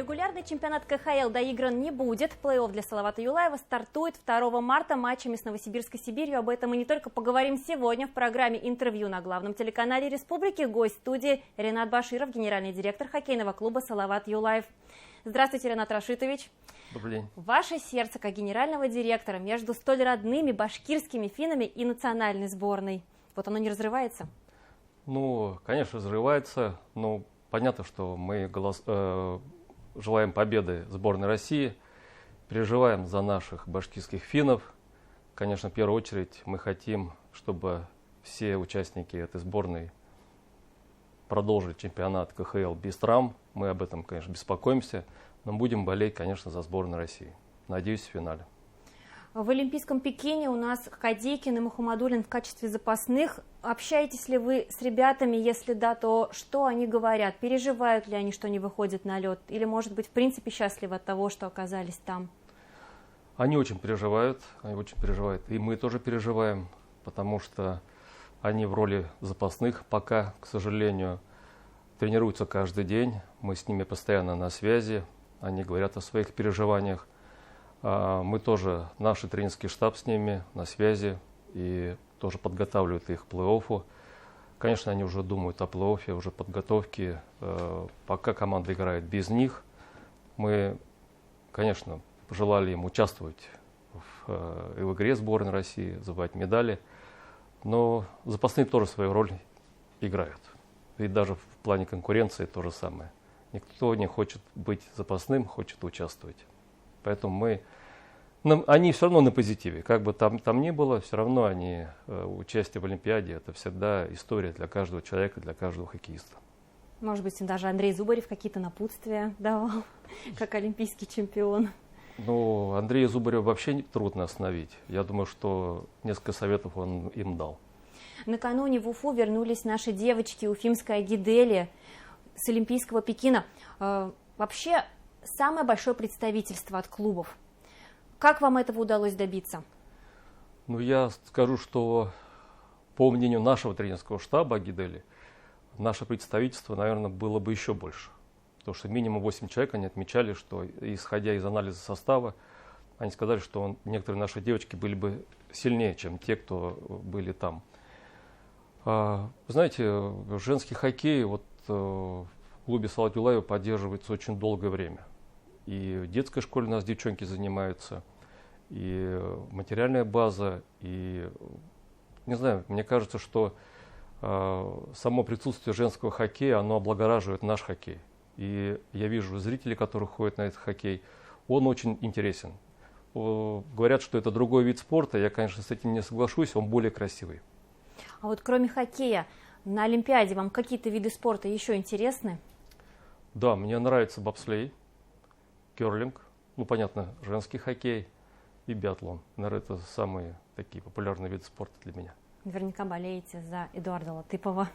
Регулярный чемпионат КХЛ доигран не будет. Плей-офф для Салавата Юлаева стартует 2 марта матчами с Новосибирской Сибирью. Об этом мы не только поговорим сегодня в программе «Интервью» на главном телеканале республики. Гость студии Ренат Баширов, генеральный директор хоккейного клуба «Салават Юлаев». Здравствуйте, Ренат Рашитович. Добрый день. Ваше сердце, как генерального директора, между столь родными башкирскими финнами и национальной сборной. Вот оно не разрывается? Ну, конечно, разрывается. Но понятно, что мы желаем победы сборной России, переживаем за наших башкирских финнов. Конечно, в первую очередь мы хотим, чтобы все участники этой сборной продолжили чемпионат КХЛ без травм. Мы об этом, конечно, беспокоимся, но будем болеть, конечно, за сборную России. Надеюсь, в финале. В Олимпийском Пекине у нас Кадейкин и Мухаммадуллин в качестве запасных. Общаетесь ли вы с ребятами? Если да, то что они говорят? Переживают ли они, что не выходят на лед? Или, может быть, в принципе, счастливы от того, что оказались там? Они очень переживают, и мы тоже переживаем, потому что они в роли запасных пока, к сожалению, тренируются каждый день. Мы с ними постоянно на связи, они говорят о своих переживаниях. Мы тоже, наш тренерский штаб с ними на связи и тоже подготавливают их к плей-оффу. Конечно, они уже думают о плей-оффе, уже подготовке. Пока команда играет без них, мы, конечно, пожелали им участвовать в игре сборной России, забывать медали. Но запасные тоже свою роль играют. И даже в плане конкуренции то же самое. Никто не хочет быть запасным, хочет участвовать. Поэтому они все равно на позитиве. Как бы там ни было, все равно участие в Олимпиаде – это всегда история для каждого человека, для каждого хоккеиста. Может быть, им даже Андрей Зубарев какие-то напутствия давал, как олимпийский чемпион. Ну, Андрея Зубарева вообще трудно остановить. Я думаю, что несколько советов он им дал. Накануне в Уфу вернулись наши девочки, уфимская Гидели с Олимпийского Пекина. Вообще, самое большое представительство от клубов. Как вам этого удалось добиться? Ну, я скажу, что по мнению нашего тренерского штаба Гидели, наше представительство, наверное, было бы еще больше. Потому что минимум 8 человек, они отмечали, что, исходя из анализа состава, они сказали, что некоторые наши девочки были бы сильнее, чем те, кто были там. Вы знаете, женский хоккей в клубе Салават Юлаева поддерживается очень долгое время. И в детской школе у нас девчонки занимаются, и материальная база, и, не знаю, мне кажется, что само присутствие женского хоккея, оно облагораживает наш хоккей. И я вижу зрителей, которые ходят на этот хоккей, он очень интересен. Говорят, что это другой вид спорта, я, конечно, с этим не соглашусь, он более красивый. А вот кроме хоккея, на Олимпиаде вам какие-то виды спорта еще интересны? Да, мне нравится бобслей, керлинг, понятно, женский хоккей и биатлон. Наверное, это самые такие популярные виды спорта для меня. Наверняка болеете за Эдуарда Латыпова.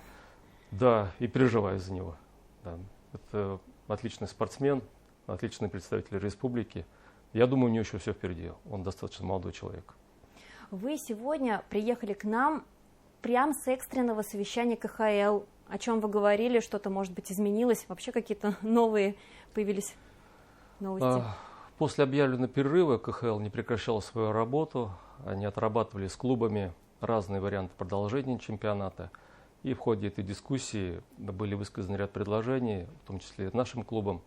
Да, и переживаю за него. Да. Это отличный спортсмен, отличный представитель республики. Я думаю, у него еще все впереди. Он достаточно молодой человек. Вы сегодня приехали к нам прямо с экстренного совещания КХЛ. О чем вы говорили, что-то, может быть, изменилось? Вообще какие-то новые появились новости? После объявленного перерыва КХЛ не прекращала свою работу. Они отрабатывали с клубами разные варианты продолжения чемпионата. И в ходе этой дискуссии были высказаны ряд предложений, в том числе и нашим клубам.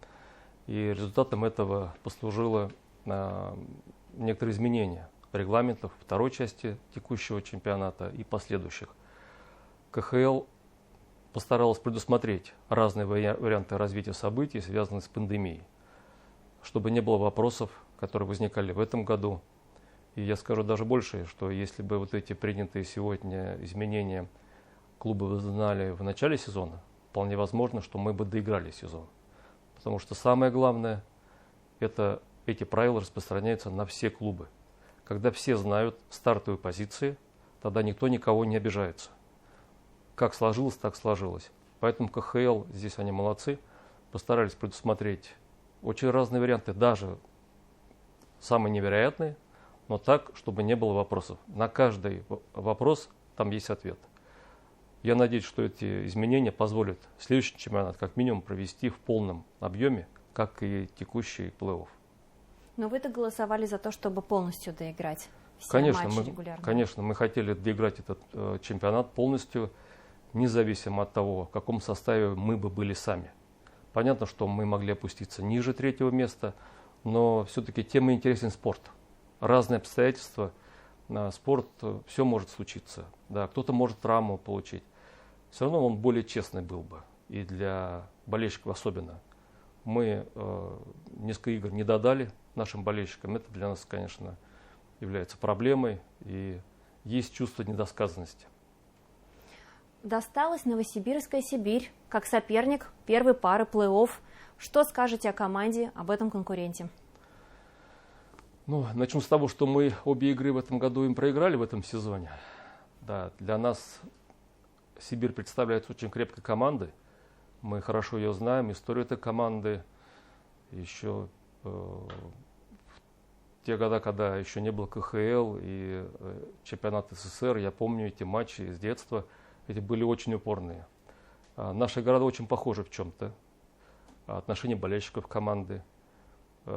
И результатом этого послужило некоторые изменения регламентов второй части текущего чемпионата и последующих. КХЛ постаралась предусмотреть разные варианты развития событий, связанных с пандемией, чтобы не было вопросов, которые возникали в этом году. И я скажу даже больше, что если бы вот эти принятые сегодня изменения клубы вызнали в начале сезона, вполне возможно, что мы бы доиграли сезон. Потому что самое главное, эти правила распространяются на все клубы. Когда все знают стартовые позиции, тогда никто никого не обижается. Как сложилось, так сложилось. Поэтому КХЛ, здесь они молодцы, постарались предусмотреть очень разные варианты, даже самые невероятные, но так, чтобы не было вопросов. На каждый вопрос там есть ответ. Я надеюсь, что эти изменения позволят следующий чемпионат как минимум провести в полном объеме, как и текущий плей-офф. Но вы-то голосовали за то, чтобы полностью доиграть все Конечно, матчи регулярно. Конечно, мы хотели доиграть этот чемпионат полностью, независимо от того, в каком составе мы бы были сами. Понятно, что мы могли опуститься ниже 3-го места, но все-таки тем и интересен спорт. Разные обстоятельства, спорт, все может случиться. Да, кто-то может травму получить. Все равно он более честный был бы, и для болельщиков особенно. Мы несколько игр не додали нашим болельщикам. Это для нас, конечно, является проблемой, и есть чувство недосказанности. Досталась Новосибирская Сибирь как соперник первой пары плей-офф. Что скажете о команде, об этом конкуренте? Ну, начну с того, что мы обе игры в этом году им проиграли в этом сезоне. Да, для нас Сибирь представляется очень крепкой командой. Мы хорошо ее знаем, историю этой команды. Еще в те года, когда еще не было КХЛ и чемпионат СССР, я помню эти матчи с детства. Эти были очень упорные. Наши города очень похожи в чем-то. Отношение болельщиков команды.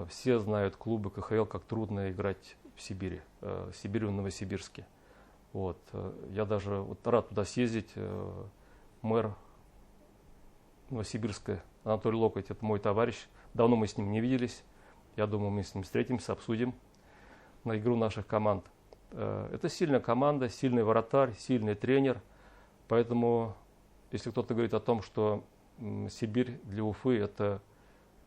Все знают клубы КХЛ, как трудно играть в Сибири, в Новосибирске. Вот. Я даже рад туда съездить. Мэр Новосибирска Анатолий Локоть, это мой товарищ. Давно мы с ним не виделись. Я думаю, мы с ним встретимся, обсудим на игру наших команд. Это сильная команда, сильный вратарь, сильный тренер. Поэтому, если кто-то говорит о том, что Сибирь для Уфы это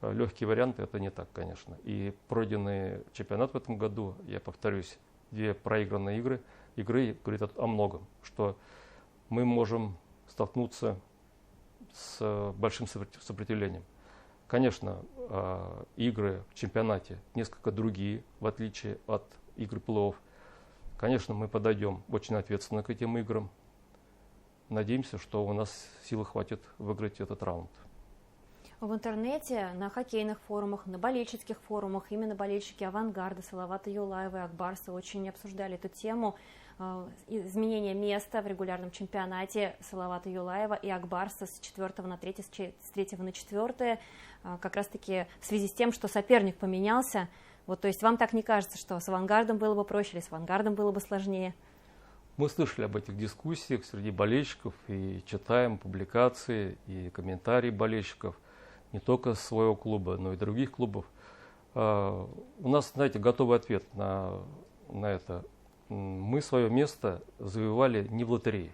легкий вариант, это не так, конечно. И пройденный чемпионат в этом году, я повторюсь, 2 проигранные игры говорит о многом, что мы можем столкнуться с большим сопротивлением. Конечно, игры в чемпионате несколько другие, в отличие от игр плей-офф. Конечно, мы подойдем очень ответственно к этим играм. Надеемся, что у нас силы хватит выиграть этот раунд. В интернете, на хоккейных форумах, на болельщицких форумах именно болельщики «Авангарда», Салавата Юлаева и Акбарса очень обсуждали эту тему. Изменение места в регулярном чемпионате Салавата Юлаева и Акбарса с 4 на 3, с 3 на 4, как раз-таки в связи с тем, что соперник поменялся. Вот, то есть вам так не кажется, что с «Авангардом» было бы проще или с «Авангардом» было бы сложнее? Мы слышали об этих дискуссиях среди болельщиков и читаем публикации и комментарии болельщиков не только своего клуба, но и других клубов. У нас, знаете, готовый ответ на это. Мы свое место завоевали не в лотерее.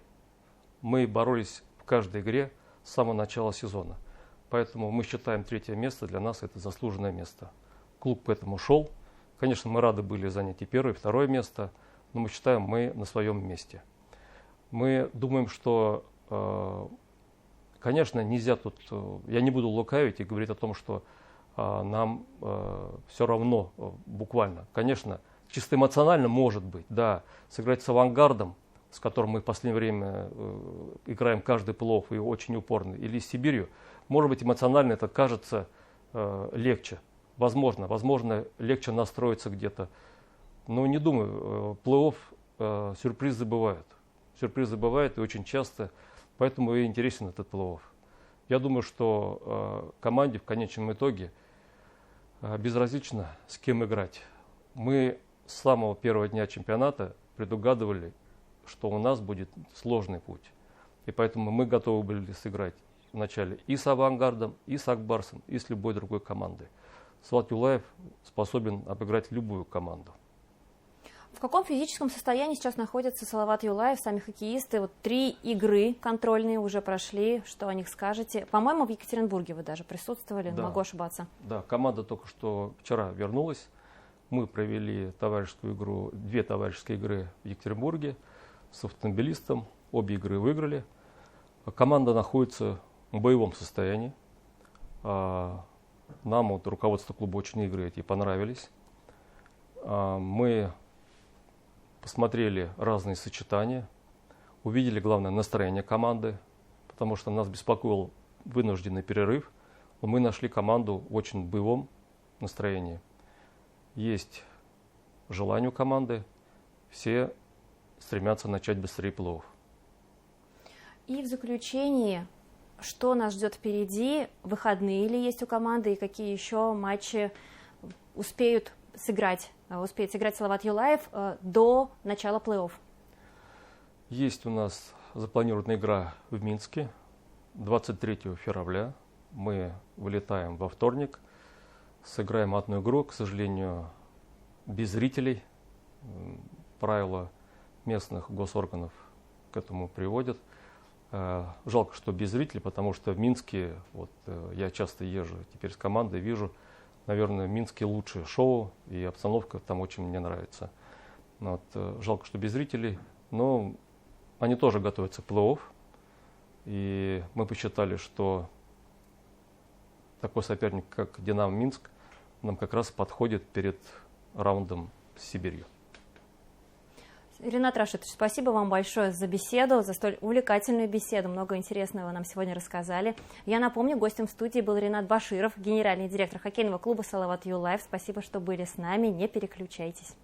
Мы боролись в каждой игре с самого начала сезона. Поэтому мы считаем 3-е место для нас это заслуженное место. Клуб к этому шел. Конечно, мы рады были занять и 1-е, и 2-е место, но мы считаем, мы на своем месте. Мы думаем, что, конечно, нельзя тут, я не буду лукавить и говорить о том, что нам все равно буквально. Конечно, чисто эмоционально может быть, да, сыграть с «Авангардом», с которым мы в последнее время играем каждый плей-офф и очень упорно, или с «Сибирью», может быть, эмоционально это кажется легче. Возможно, легче настроиться где-то. Но не думаю, плей-офф сюрпризы бывают. Сюрпризы бывают и очень часто, поэтому и интересен этот плей-офф. Я думаю, что команде в конечном итоге безразлично, с кем играть. Мы с самого первого дня чемпионата предугадывали, что у нас будет сложный путь. И поэтому мы готовы были сыграть вначале и с «Авангардом», и с «Акбарсом», и с любой другой командой. Салават Юлаев способен обыграть любую команду. В каком физическом состоянии сейчас находится Салават Юлаев, сами хоккеисты? Вот 3 игры контрольные уже прошли, что о них скажете? По-моему, в Екатеринбурге вы даже присутствовали, да. Могу ошибаться. Да, команда только что вчера вернулась. Мы провели товарищескую игру, 2 товарищеские игры в Екатеринбурге с автомобилистом. Обе игры выиграли. Команда находится в боевом состоянии. Нам вот руководство клуба очень игры эти понравились. Мы посмотрели разные сочетания, увидели главное настроение команды, потому что нас беспокоил вынужденный перерыв. Но мы нашли команду в очень боевом настроении. Есть желание у команды, все стремятся начать быстрее плей-офф. И в заключении Что нас ждет впереди? Выходные ли есть у команды? И какие еще матчи успеет сыграть Салават Юлаев до начала плей-офф? Есть у нас запланированная игра в Минске 23 февраля. Мы вылетаем во вторник, сыграем одну игру, к сожалению, без зрителей. Правила местных госорганов к этому приводят. Жалко, что без зрителей, потому что в Минске, я часто езжу теперь с командой, вижу, наверное, в Минске лучшее шоу, и обстановка там очень мне нравится. Жалко, что без зрителей, но они тоже готовятся к плей-офф, и мы посчитали, что такой соперник, как «Динамо Минск», нам как раз подходит перед раундом с Сибирью. Ринат Рашитович, спасибо вам большое за беседу, за столь увлекательную беседу. Много интересного нам сегодня рассказали. Я напомню, гостем в студии был Ринат Баширов, генеральный директор хоккейного клуба «Салават Юлаев». Спасибо, что были с нами. Не переключайтесь.